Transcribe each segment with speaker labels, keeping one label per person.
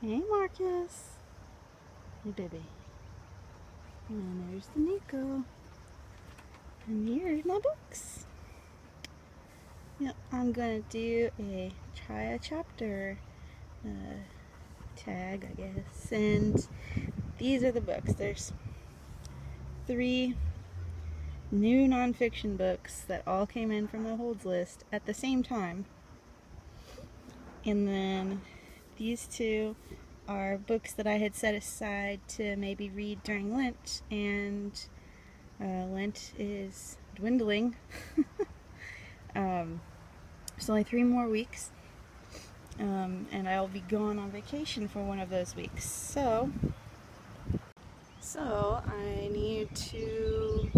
Speaker 1: Hey, Marcus. Hey, baby. And there's the Nico. And here's my books. Yep, I'm gonna try a chapter tag, I guess. And these are the books. There's 3 new nonfiction books that all came in from the holds list at the same time. And then these 2 are books that I had set aside to maybe read during Lent, and Lent is dwindling. There's only 3 more weeks, and I'll be going on vacation for one of those weeks. So I need to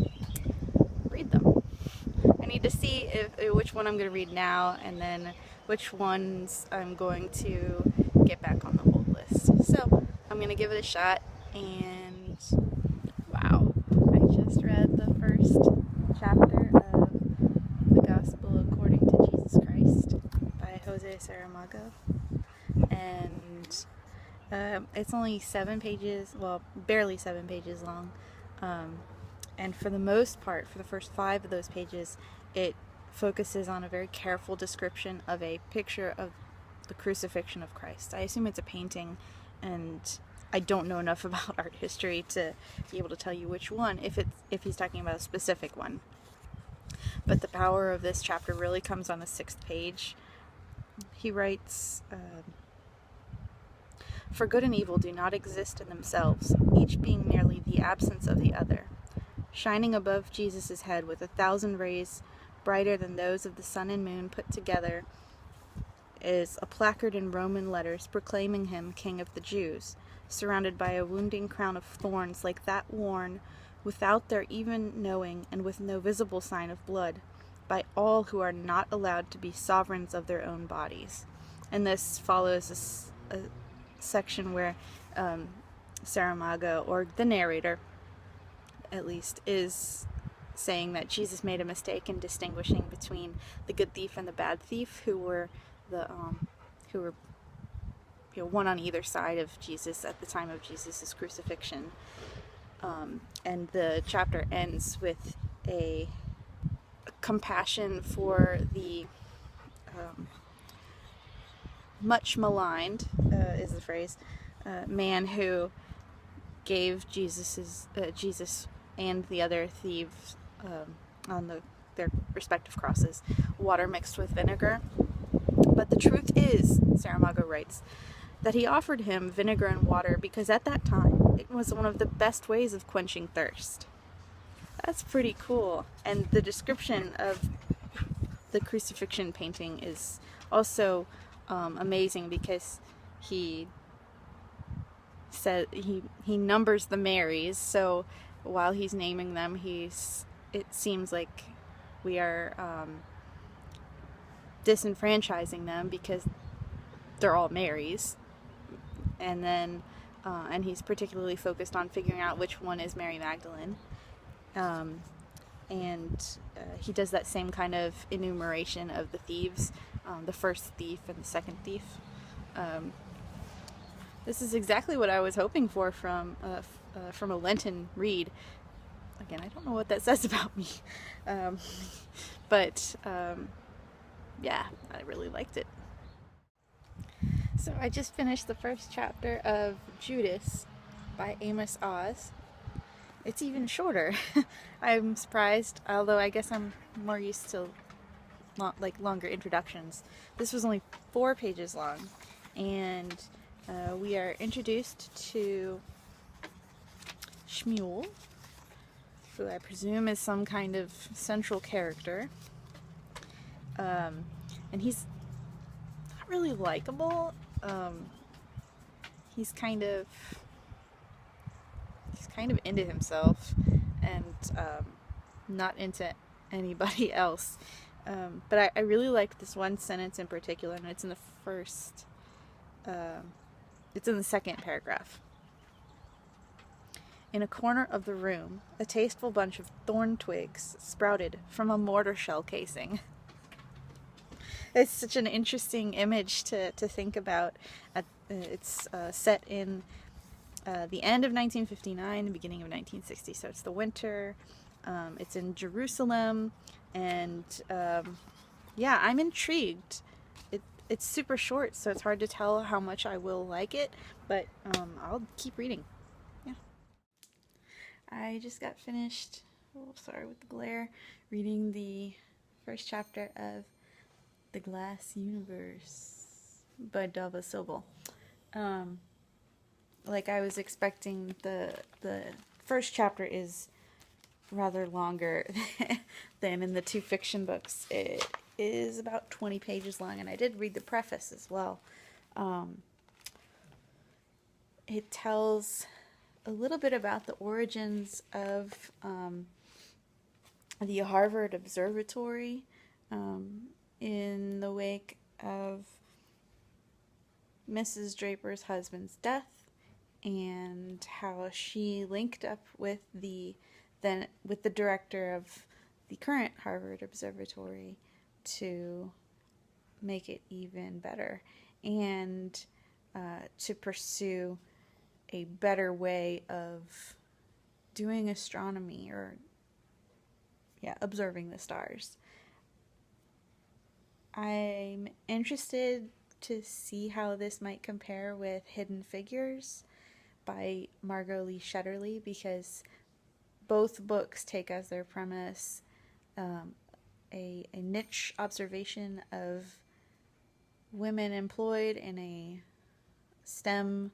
Speaker 1: read them. I need to see which one I'm going to read now, and then which ones I'm going to get back on the hold list. So I'm going to give it a shot, and wow, I just read the first chapter of the Gospel According to Jesus Christ by José Saramago, and it's only 7 pages, well, barely 7 pages long, and for the most part, for the first 5 of those pages, it focuses on a very careful description of a picture of the crucifixion of Christ. I assume it's a painting, and I don't know enough about art history to be able to tell you which one, if he's talking about a specific one. But the power of this chapter really comes on the 6th page. He writes, "For good and evil do not exist in themselves, each being merely the absence of the other. Shining above Jesus' head with 1,000 rays brighter than those of the sun and moon put together is a placard in Roman letters proclaiming him King of the Jews, surrounded by a wounding crown of thorns like that worn, without their even knowing and with no visible sign of blood, by all who are not allowed to be sovereigns of their own bodies." And this follows a section where Saramago, or the narrator at least, is saying that Jesus made a mistake in distinguishing between the good thief and the bad thief, who were one on either side of Jesus at the time of Jesus' crucifixion. And the chapter ends with a compassion for the much maligned, is the phrase, man who gave Jesus and the other thieves on their respective crosses water mixed with vinegar. But the truth is, Saramago writes, that he offered him vinegar and water because at that time it was one of the best ways of quenching thirst. That's pretty cool. And the description of the crucifixion painting is also amazing, because he said he numbers the Marys, so while he's naming them, it seems like we are disenfranchising them because they're all Marys, and then and he's particularly focused on figuring out which one is Mary Magdalene, and he does that same kind of enumeration of the thieves, the first thief and the second thief. This is exactly what I was hoping for from a Lenten read. Again, I don't know what that says about me, but yeah, I really liked it. So I just finished the first chapter of Judas by Amos. It's even shorter. I'm surprised, although I guess I'm more used to longer introductions. This was only 4 pages long, and we are introduced to Shmuel, who I presume is some kind of central character. And he's not really likable. He's kind of into himself, and not into anybody else. But I really liked this one sentence in particular, and it's in the it's in the 2nd paragraph. "In a corner of the room, a tasteful bunch of thorn twigs sprouted from a mortar shell casing." It's such an interesting image to think about at It's set in the end of 1959, the beginning of 1960. So it's the winter. It's in Jerusalem, and yeah, I'm intrigued. It's super short, so it's hard to tell how much I will like it, but I'll keep reading. Yeah. I just got finished, oh, sorry with the glare, reading the first chapter of The Glass Universe by Dava Sobel. Like I was expecting, the first chapter is rather longer than in the two fiction books. It is about 20 pages long, and I did read the preface as well. It tells a little bit about the origins of the Harvard Observatory in the wake of Mrs. Draper's husband's death, and how she linked up with the director of the current Harvard Observatory to make it even better, and to pursue a better way of doing astronomy, or observing the stars. I'm interested to see how this might compare with Hidden Figures by Margot Lee Shetterly, because both books take as their premise a niche observation of women employed in a STEM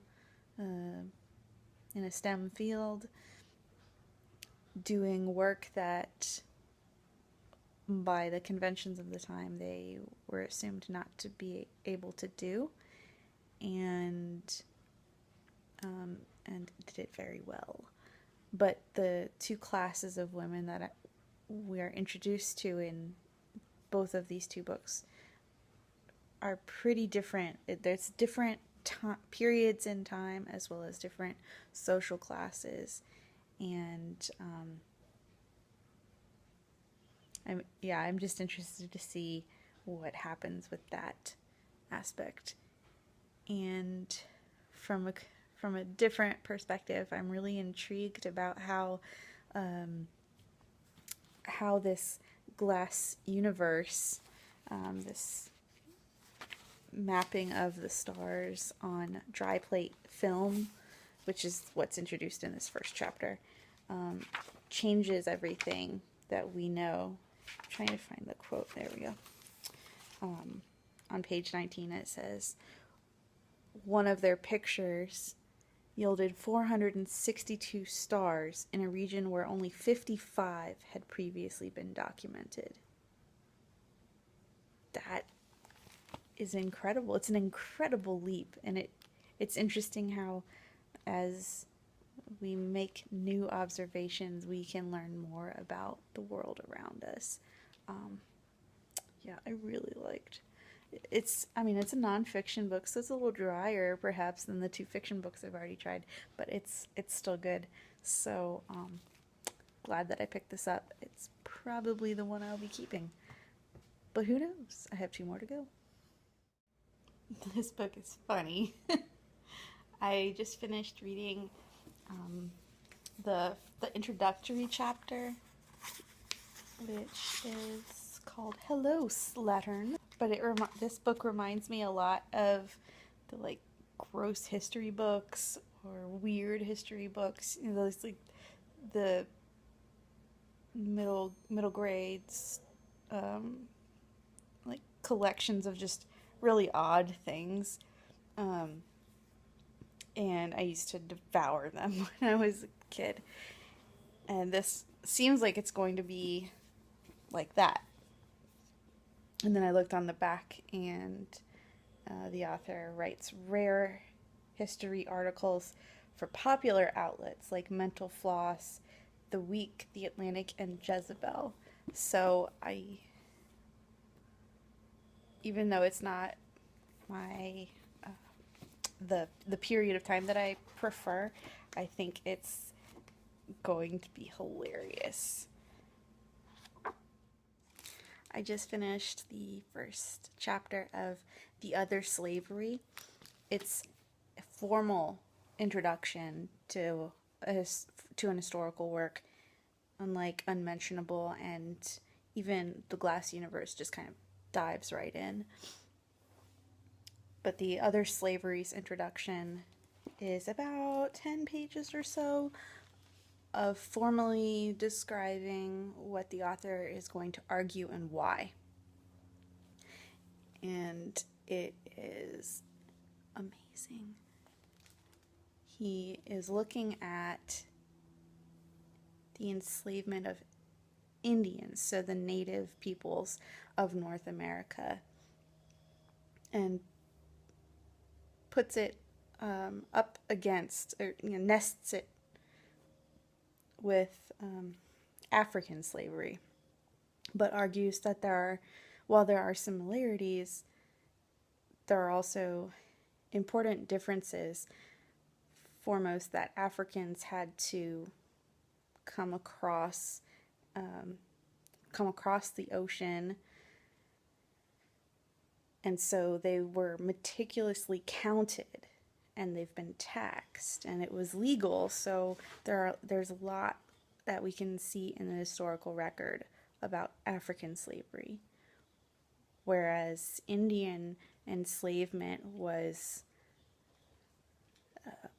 Speaker 1: field, doing work that by the conventions of the time they were assumed not to be able to do, and did it very well. But the two classes of women that we are introduced to in both of these two books are pretty different. There's different periods in time, as well as different social classes, and I'm just interested to see what happens with that aspect. And from a different perspective, I'm really intrigued about how this glass universe, this mapping of the stars on dry plate film, which is what's introduced in this first chapter, changes everything that we know. I'm trying to find the quote. There we go. On page 19 it says, one of their pictures yielded 462 stars in a region where only 55 had previously been documented. That is incredible. It's an incredible leap, and it's interesting how, as we make new observations, we can learn more about the world around us. I really liked it's a nonfiction book, so it's a little drier perhaps than the two fiction books I've already tried, but it's still good. So glad that I picked this up. It's probably the one I'll be keeping, but who knows? I have 2 more to go. This book is funny. I just finished reading the introductory chapter, which is called Hello, Slattern. But this book reminds me a lot of the gross history books or weird history books. You know, those the middle grades, collections of just really odd things. And I used to devour them when I was a kid. And this seems like it's going to be like that. And then I looked on the back, and the author writes rare history articles for popular outlets like Mental Floss, The Week, The Atlantic, and Jezebel. So even though it's not my the period of time that I prefer, I think it's going to be hilarious. I just finished the first chapter of The Other Slavery. It's formal introduction to an historical work, unlike Unmentionable and even The Glass Universe, just kind of dives right in. But the Other Slaveries introduction is about 10 pages or so of formally describing what the author is going to argue and why. And it is amazing. He is looking at the enslavement of Indians, so the native peoples of North America, and puts it up against, or nests it with African slavery, but argues that while there are similarities, there are also important differences. Foremost, that Africans had to come across the ocean, and so they were meticulously counted, and they've been taxed, and it was legal. So there's a lot that we can see in the historical record about African slavery, whereas Indian enslavement was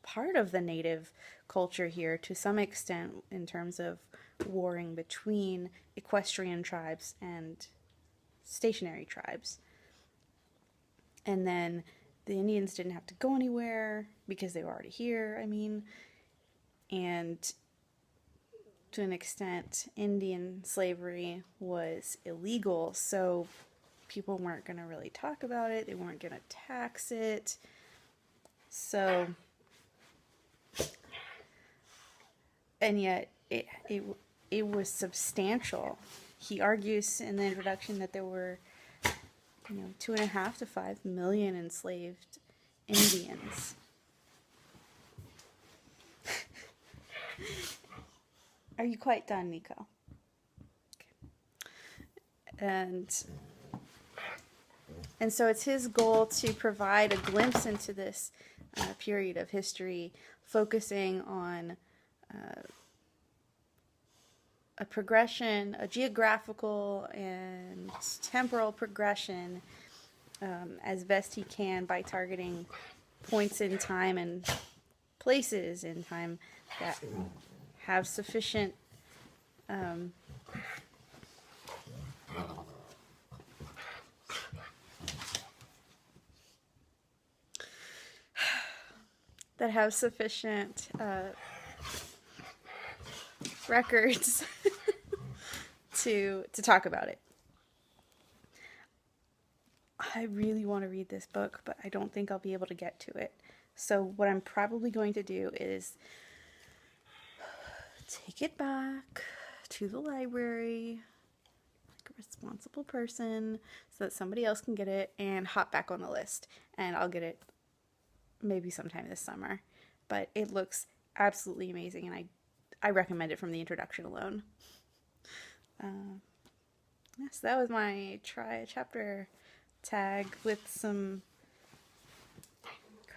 Speaker 1: part of the native culture here to some extent, in terms of warring between equestrian tribes and stationary tribes. And then the Indians didn't have to go anywhere because they were already here, and to an extent, Indian slavery was illegal, so people weren't going to really talk about it, they weren't going to tax it. So, and yet it was substantial. He argues in the introduction that there were 2.5 to 5 million enslaved Indians. Are you quite done, Nico? Okay. And so it's his goal to provide a glimpse into this period of history, focusing on a progression, a geographical and temporal progression, as best he can, by targeting points in time and places in time that have sufficient records to talk about it. I really want to read this book, but I don't think I'll be able to get to it. So what I'm probably going to do is take it back to the library like a responsible person so that somebody else can get it, and hop back on the list. And I'll get it maybe sometime this summer. But it looks absolutely amazing, and I recommend it from the introduction alone. So that was my try a chapter tag with some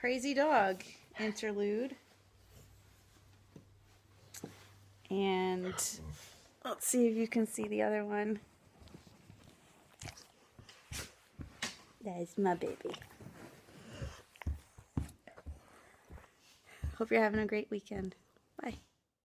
Speaker 1: crazy dog interlude. And let's see if you can see the other one. That is my baby. Hope you're having a great weekend. Bye.